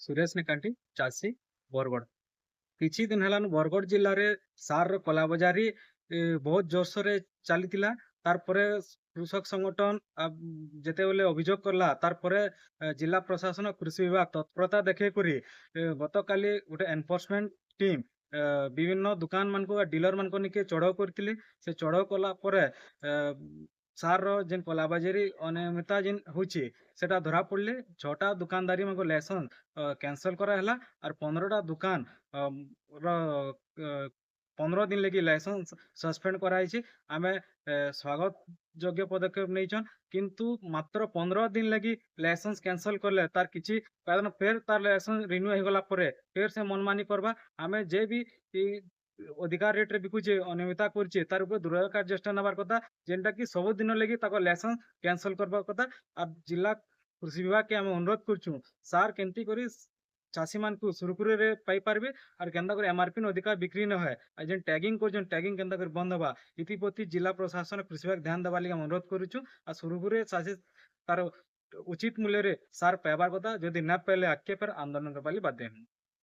ସୁରେଶ ନିକାଣ୍ଟି ଚାଷୀ ବରଗଡ଼। କିଛି ଦିନ ହେଲାନ ବରଗଡ଼ ଜିଲ୍ଲାରେ ସାରର କଳାବଜାରୀ ବହୁତ ଜୋରସୋରରେ ଚାଲିଥିଲା। ତାରପରେ କୃଷକ ସଂଗଠନ ଯେତେବେଳେ ଅଭିଯୋଗ କଲା ତାରପରେ ଜିଲ୍ଲା ପ୍ରଶାସନ କୃଷି ବିଭାଗ ତତ୍ପରତା ଦେଖେଇ କରି ଗତକାଲି ଗୋଟେ ଏନଫୋର୍ସମେଣ୍ଟ ଟିମ୍ ବିଭିନ୍ନ ଦୋକାନ ମାନଙ୍କୁ ଡିଲର ମାନଙ୍କୁ ନିକେ ଚଢ଼ଉ କରିଥିଲେ। ସେ ଚଢ଼ଉ କଲା ପରେ ସାରର ଯେନ୍ କଳାବଜାରୀ ଅନିୟମିତତା ଯେନ୍ ହଉଛି ସେଟା ଧରା ପଡ଼ିଲେ 6ଟା ଦୋକାନଦାରୀ ମାନଙ୍କୁ ଲାଇସେନ୍ସ କ୍ୟାନସଲ କରାହେଲା। ଆର୍ 15ଟା ଦୋକାନ ର 15 ଦିନ ଲାଗି ଲାଇସେନ୍ସ ସସ୍ପେଣ୍ଡ କରାଯାଇଛି। ଆମେ ସ୍ୱାଗତ ଯୋଗ୍ୟ ପଦକ୍ଷେପ ନେଇଛନ୍, କିନ୍ତୁ ମାତ୍ର 15 ଦିନ ଲାଗି ଲାଇସେନ୍ସ କ୍ୟାନସଲ କଲେ ତାର କିଛି କାରଣ ଫେର ତାର ଲାଇସେନ୍ସ ରିନ୍ୟୁ ହେଇଗଲା ପରେ ଫେର ସେ ମନମାନି କରବା। ଆମେ ଯେ ବି ଅଧିକା ରେଟ୍ରେ ବିକୁଛେ ଅନିୟମିତତା କରୁଛେ ତାର ଉପରେ ଦୃଢ଼ କାର୍ଯ୍ୟାନୁଷ୍ଠାନ ନେବାର କଥା, ଯେନ୍ଟା କି ସବୁଦିନ ଲାଗି ତାଙ୍କ ଲାଇସେନ୍ସ କ୍ୟାନସଲ କରବା କଥା। আর ଜିଲ୍ଲା କୃଷି ବିଭାଗକେ ଆମେ ଅନୁରୋଧ କରୁଛୁ ସାର୍ କେମିତି କରି ଚାଷୀ ମାନଙ୍କୁ ସୁରୁଖୁରୁରେ ପାଇପାରିବେ আর କେନ୍ତା করে এমআরপি ଅଧିକା ବିକ୍ରି ନ ହଏ। আর ଯେନ୍ ট্যাগিং করছেন ট্যাগিং কেନ୍ତା করে বন্ধ হবা ইতিপ্রতি জিলা প্রশাসন কৃষি বিভাগ ধ্যান দেবার লাগে অনুরোধ করুଛୁ। আর সুରୁଖୁରୁରେ ଚାଷୀ ତାର ଉଚିତ ମୂଲ୍ୟରେ ସାର ପାଇବାର କଥା, ଯଦି ନା ପାଇଲେ ଆଗକେ ଫେର ଆନ୍ଦୋଳନ କରିବା ଲାଗି ବାଧ୍ୟ ହେମୁ।